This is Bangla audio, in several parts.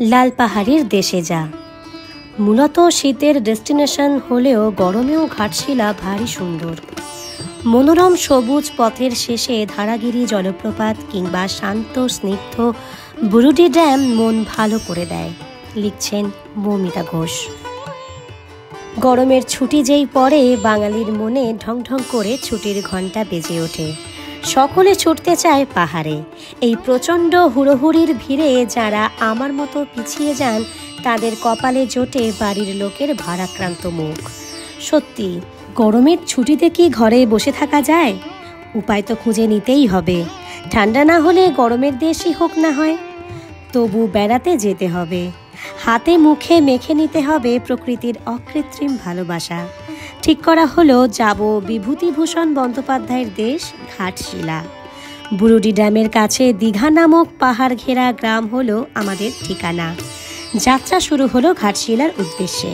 লাল পাহাড়ের দেশে যা। মূলত শীতের ডেস্টিনেশন হলেও গরমেও ঘাটশিলা ভারী সুন্দর। মনোরম সবুজ পথের শেষে ধারাগিরি জলপ্রপাত কিংবা শান্ত স্নিগ্ধ বুরুডি ড্যাম মন ভালো করে দেয়, লিখছেন মৌমিতা ঘোষ। গরমের ছুটি যেই পড়ে বাঙালির মনে ঢং ঢং করে ছুটির ঘণ্টা বেজে ওঠে। সকলে ছুটতে চায় পাহাড়ে। এই প্রচণ্ড হুড়োহুড়ির ভিড়ে যারা আমার মতো পিছিয়ে যান তাদের কপালে জোটে বাড়ির লোকের ভারাক্রান্ত মুখ। সত্যি, গরমের ছুটিতে কি ঘরে বসে থাকা যায়? উপায় তো খুঁজে নিতেই হবে। ঠান্ডা না হলে গরমের দেশই হোক না হয়, তবু বেড়াতে যেতে হবে। হাতে মুখে মেখে নিতে হবে প্রকৃতির অকৃত্রিম ভালোবাসা। ঠিক করা হলো যাব বিভূতিভূষণ বন্দ্যোপাধ্যায়ের দেশ ঘাটশিলা। বুরুডি ড্যামের কাছে দীঘা নামক পাহাড় ঘেরা গ্রাম হলো আমাদের ঠিকানা। যাত্রা শুরু হলো ঘাটশিলার উদ্দেশ্যে।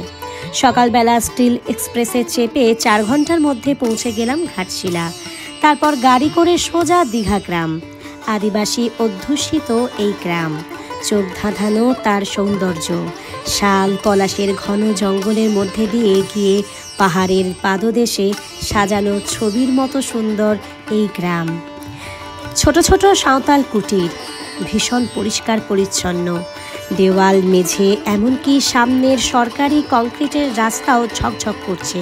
সকালবেলা স্টিল এক্সপ্রেসে চেপে 4 ঘন্টার মধ্যে পৌঁছে গেলাম ঘাটশিলা। তারপর গাড়ি করে সোজা দীঘা গ্রাম। আদিবাসী অধ্যুষিত এই গ্রাম, চোখ ধাঁধানো তার সৌন্দর্য। শাল পলাশের ঘন জঙ্গলের মধ্যে দিয়ে গিয়ে পাহাড়ের পাদদেশে সাজানো ছবির মতো সুন্দর এই গ্রাম। ছোট ছোট সাঁওতাল কুটির, ভীষণ পরিষ্কার পরিচ্ছন্ন। দেওয়াল মেঝে এমনকি সামনের সরকারি কংক্রিটের রাস্তাও ঝকঝক করছে,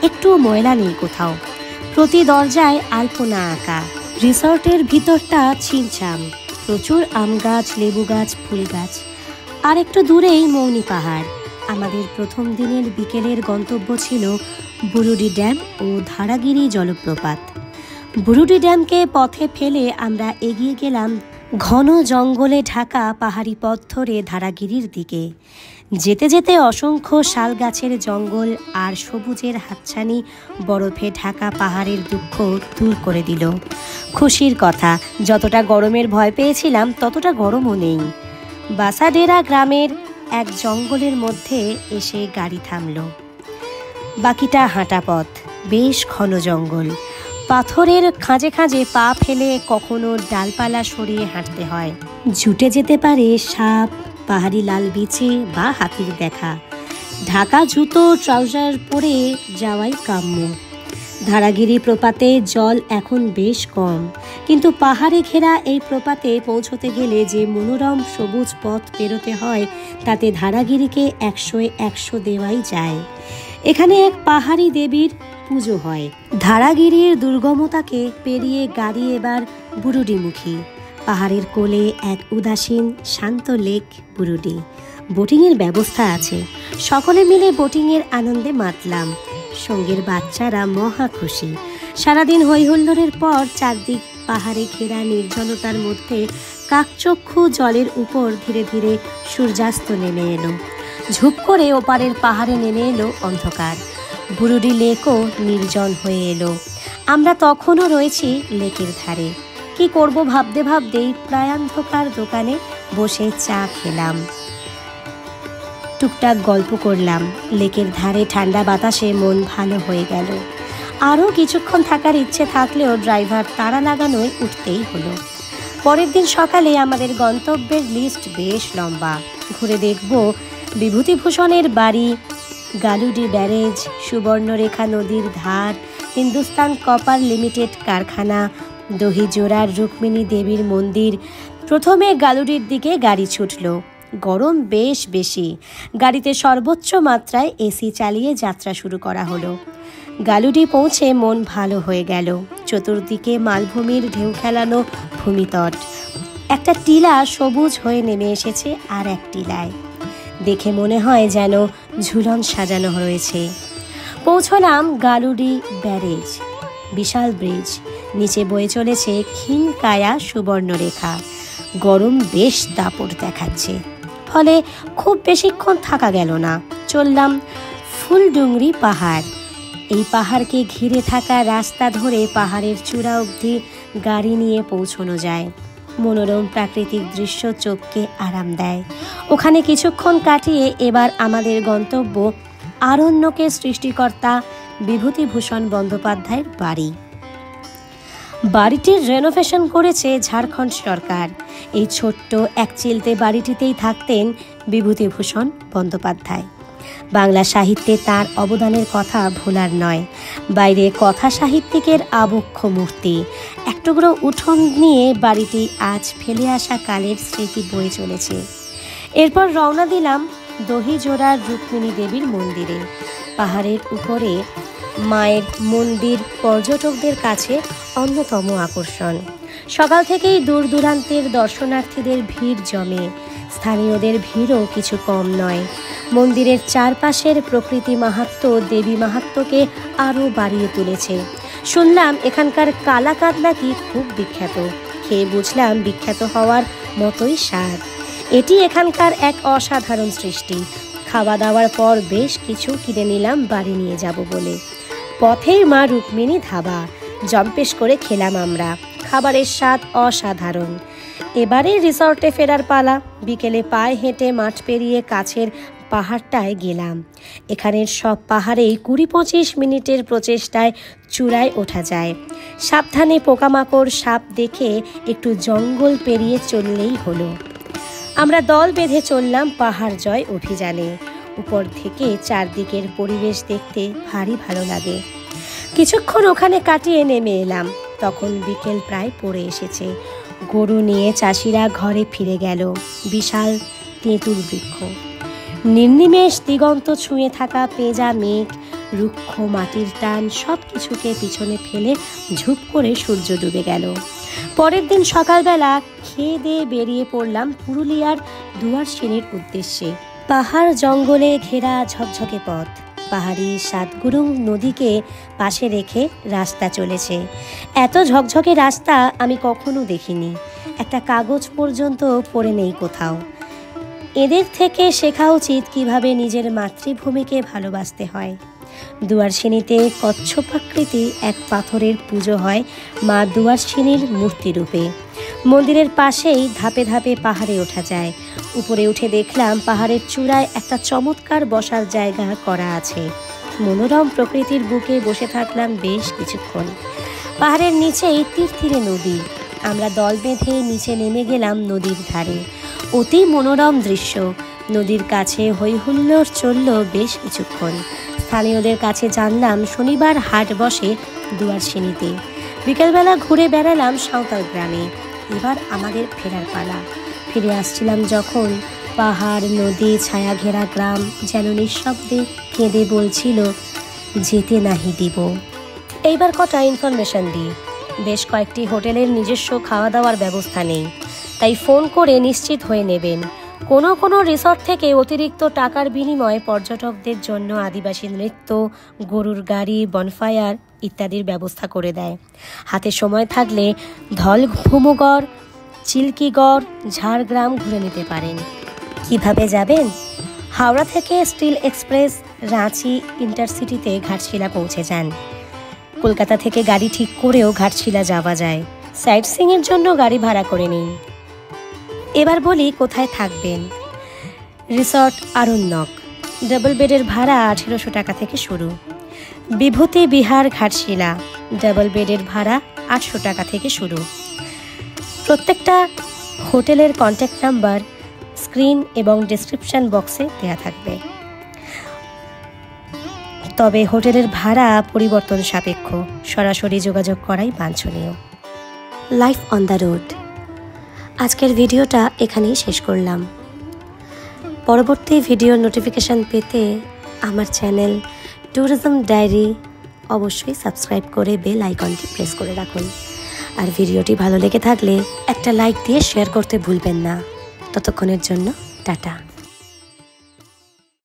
একটু ময়লা নেই কোথাও। প্রতি দরজায় আলপনা আঁকা। রিসর্টের ভিতরটা ছিমছাম, প্রচুর আম গাছ, লেবু গাছ, ফুল গাছ। আর একটু দূরেই মৌনি পাহাড়। আমাদের প্রথম দিনের বিকেলের গন্তব্য ছিল বুরুডি ড্যাম ও ধারাগিরি জলপ্রপাত। বুরুডি ড্যামকে পথে ফেলে আমরা এগিয়ে গেলাম ঘন জঙ্গলে ঢাকা পাহাড়ি পথ ধরে ধারাগিরির দিকে। যেতে যেতে অসংখ্য শাল গাছের জঙ্গল আর সবুজের হাতছানি বরফে ঢাকা পাহাড়ের দুঃখ দূর করে দিল। খুশির কথা, যতটা গরমের ভয় পেয়েছিলাম ততটা গরমও নেই। বাসাডেরা গ্রামের এক জঙ্গলের মধ্যে এসে গাড়ি থামল। বাকিটা হাঁটা পথ, বেশ ঘন জঙ্গল। পাথরের খাঁজে খাঁজে পা ফেলে কখনো ডালপালা সরিয়ে হাঁটতে হয়। জুটে যেতে পারে সাপ, পাহাড়ি লাল বিছে বা হাতির দেখা। ঢাকা জুতো ট্রাউজার পরে যাওয়াই কাম্য। ধারাগিরি প্রপাতে জল এখন বেশ কম, কিন্তু পাহাড়ে ঘেরা এই প্রপাতে পৌঁছতে গেলে যে মনোরম সবুজ পথ পেরোতে হয় তাতে ধারাগিরিকে 100-এ 100 দেওয়াই যায়। এখানে এক পাহাড়ি দেবীর পুজো হয়। ধারাগিরির দুর্গমতাকে পেরিয়ে গাড়ি এবার বুরুডিমুখী। পাহাড়ের কোলে এক উদাসীন শান্ত লেক বুরুডি। বোটিংয়ের ব্যবস্থা আছে। সকলে মিলে বোটিংয়ের আনন্দে মাতলাম। সঙ্গের বাচ্চারা মহা খুশি। সারাদিন হৈহুল্লোড়ের পর চারদিক পাহাড়ে ঘেরা নির্জনতার মধ্যে কাকচক্ষু জলের উপর ধীরে ধীরে সূর্যাস্ত নেমে এলো। ঝুপ করে ওপারের পাহাড়ে নেমে এলো অন্ধকার। বুরুডি লেকও নির্জন হয়ে এলো। আমরা তখনও রয়েছি লেকের ধারে। কি করব ভাবতে ভাবতেই প্রায়ান্ধকার দোকানে বসে চা খেলাম, টুকটাক গল্প করলাম। লেকের ধারে ঠান্ডা বাতাসে মন ভালো হয়ে গেল। আরও কিছুক্ষণ থাকার ইচ্ছে থাকলেও ড্রাইভার তাড়া লাগানোয় উঠতেই হলো। পরের দিন সকালে আমাদের গন্তব্যের লিস্ট বেশ লম্বা। ঘুরে দেখব বিভূতিভূষণের বাড়ি, গালুডি ব্যারেজ, সুবর্ণরেখা নদীর ধার, হিন্দুস্তান কপার লিমিটেড কারখানা, দহিজোড়ার রুক্মিণী দেবীর মন্দির। প্রথমে গালুডির দিকে গাড়ি ছুটল। গরম বেশ বেশি। গাড়িতে সর্বোচ্চ মাত্রায় এসি চালিয়ে যাত্রা শুরু করা হলো। গালুডি পৌঁছে মন ভালো হয়ে গেল। চতুর্দিকে মালভূমির ঢেউ খেলানো ভূমিতট। একটা টিলা সবুজ হয়ে নেমে এসেছে আর এক টিলায়। দেখে মনে হয় যেন ঝুলন সাজানো রয়েছে। পৌঁছলাম গালুডি ব্যারেজ, বিশাল ব্রিজ। নিচে বয়ে চলেছে ক্ষীণ কায়া সুবর্ণরেখা। গরম বেশ দাপট দেখাচ্ছে, ফলে খুব বেশিক্ষণ থাকা গেল না। চললাম ফুলডুংরি পাহাড়। এই পাহাড়কে ঘিরে থাকা রাস্তা ধরে পাহাড়ের চূড়া অবধি গাড়ি নিয়ে পৌঁছানো যায়। মনোরম প্রাকৃতিক দৃশ্য চোখকে আরাম দেয়। ওখানে কিছুক্ষণ কাটিয়ে এবার আমাদের গন্তব্য আরণ্যকের সৃষ্টিকর্তা বিভূতিভূষণ বন্দ্যোপাধ্যায়ের বাড়ি। বাড়িটির রেনোভেশন করেছে ঝাড়খণ্ড সরকার। এই ছোট্ট এক চিলতে বাড়িটিতেই থাকতেন বিভূতিভূষণ বন্দ্যোপাধ্যায়। বাংলা সাহিত্যে তার অবদানের কথা ভোলার নয়। বাইরে কথা সাহিত্যিকের আবক্ষ মূর্তি, এক টুকরো উঠোন নিয়ে বাড়িটি আজ ফেলে আসা কালের স্মৃতি বয়ে চলেছে। এরপর রওনা দিলাম দহিজোড়ার রুক্মিণী দেবীর মন্দিরে। পাহাড়ের উপরে মায়ের মন্দির পর্যটকদের কাছে অন্যতম আকর্ষণ। সকাল থেকেই দূর দূরান্তের দর্শনার্থীদের ভিড় জমে। স্থানীয়দের ভিড়ও কিছু কম নয়। মন্দিরের চারপাশের প্রকৃতি মাহাত্ম্য দেবী মাহাত্ম্যকে আরও বাড়িয়ে তুলেছে। শুনলাম এখানকার কালাকাঁদ নাকি খুব বিখ্যাত। খেয়ে বুঝলাম বিখ্যাত হওয়ার মতোই স্বাদ। এটি এখানকার এক অসাধারণ সৃষ্টি। খাওয়া দাওয়ার পর বেশ কিছু কিনে নিলাম বাড়ি নিয়ে যাব বলে। পথেই মা রুক্মিণী ধাবা, জম্পেশ করে খেলাম আমরা। খাবারের স্বাদ অসাধারণ। এবারে রিসর্টে ফেরার পালা। বিকেলে পায়ে হেঁটে মাঠ পেরিয়ে কাছের পাহাড়টায় গেলাম। এখানের সব পাহাড়েই 20-25 মিনিটের প্রচেষ্টায় চূড়ায় ওঠা যায়। সাবধানে পোকামাকড় সাপ দেখে একটু জঙ্গল পেরিয়ে চললেই হলো। আমরা দল বেঁধে চললাম পাহাড় জয় অভিযানে। উপর থেকে চারদিকের পরিবেশ দেখতে ভারী ভালো লাগে। কিছুক্ষণ ওখানে কাটিয়ে নেমে এলাম। তখন বিকেল প্রায় পড়ে এসেছে। গরু নিয়ে চাষিরা ঘরে ফিরে গেল। বিশাল তেঁতুল বৃক্ষ, নির্নিমেষ দিগন্ত ছুঁয়ে থাকা পেঁজা মেঘ, রুক্ষ মাটির টান সব কিছুকে পিছনে ফেলে ঝুপ করে সূর্য ডুবে গেল। পরের দিন সকালবেলা খেয়ে দিয়ে বেরিয়ে পড়লাম পুরুলিয়ার দুয়ারসিনির উদ্দেশ্যে। পাহাড় জঙ্গলে ঘেরা ঝকঝকে পথ, পাহাড়ি সাতগুরুং নদীকে পাশে রেখে রাস্তা চলেছে। এত ঝকঝকে রাস্তা আমি কখনো দেখিনি। একটা কাগজ পর্যন্ত পড়ে নেই কোথাও। এদের থেকে শেখা উচিত কিভাবে নিজের মাতৃভূমিকে ভালোবাসতে হয়। দুয়ারসিনিতে কচ্ছপাকৃতি এক পাথরের পুজো হয় মা দুয়ারসিনির মূর্তি রূপে। মন্দিরের পাশেই ধাপে ধাপে পাহাড়ে ওঠা যায়। উপরে উঠে দেখলাম পাহাড়ের চূড়ায় একটা চমৎকার বসার জায়গা করা আছে। মনোরম প্রকৃতির বুকে বসে থাকলাম বেশ কিছুক্ষণ। পাহাড়ের নিচেই তীরে নদী। আমরা দল বেঁধে নিচে নেমে গেলাম নদীর ধারে। অতি মনোরম দৃশ্য। নদীর কাছে হইহুল্লোড় চলল বেশ কিছুক্ষণ। স্থানীয়দের কাছে জানলাম শনিবার হাট বসে দুয়ারসিনিতে। বিকেলবেলা ঘুরে বেড়ালাম সাঁওতাল গ্রামে। এবার আমাদের ফেরার পালা। ফিরে আসছিলাম যখন পাহাড়, নদী, ছায়া ঘেরা গ্রাম যেন নিঃশব্দে কেঁদে বলছিল, যেতে নাহি দিব। এইবার কটা ইনফরমেশন দিই। বেশ কয়েকটি হোটেলের নিজস্ব খাওয়া দাওয়ার ব্যবস্থা নেই, তাই ফোন করে নিশ্চিত হয়ে নেবেন। কোনো রিসর্ট থেকে অতিরিক্ত টাকার বিনিময়ে পর্যটকদের জন্য আদিবাসী নৃত্য, গরুর গাড়ি, বনফায়ার ইত্যাদির ব্যবস্থা করে দেয়। হাতে সময় থাকলে ধলভূমগড়, চিল্কিগড়, ঝাড়গ্রাম ঘুরে নিতে পারেন। কিভাবে যাবেন? হাওড়া থেকে স্টিল এক্সপ্রেস রাঁচি ইন্টারসিটিতে ঘাটশিলা পৌঁছে যান। কলকাতা থেকে গাড়ি ঠিক করেও ঘাটশিলা যাওয়া যায়। সাইট সিইংয়ের জন্য গাড়ি ভাড়া করে নিন। এবার বলি কোথায় থাকবেন। রিসর্ট আরণ্যক, ডাবল বেডের ভাড়া 1800 টাকা থেকে শুরু। বিভূতি বিহার ঘাটশিলা, ডাবল বেডের ভাড়া 800 টাকা থেকে শুরু। প্রত্যেকটা হোটেলের কন্ট্যাক্ট নাম্বার স্ক্রিন এবং ডেসক্রিপশন বক্সে দেওয়া থাকবে। তবে হোটেলের ভাড়া পরিবর্তন সাপেক্ষ, সরাসরি যোগাযোগ করাই বাঞ্ছনীয়। Life on the road. আজকের ভিডিওটা এখানেই শেষ করলাম। পরবর্তী ভিডিওর নোটিফিকেশান পেতে আমার চ্যানেল ট্যুরিজম ডায়েরি অবশ্যই সাবস্ক্রাইব করে বেল আইকনটি প্রেস করে রাখুন। আর ভিডিওটি ভালো লেগে থাকলে একটা লাইক দিয়ে শেয়ার করতে ভুলবেন না। ততক্ষণের জন্য টাটা।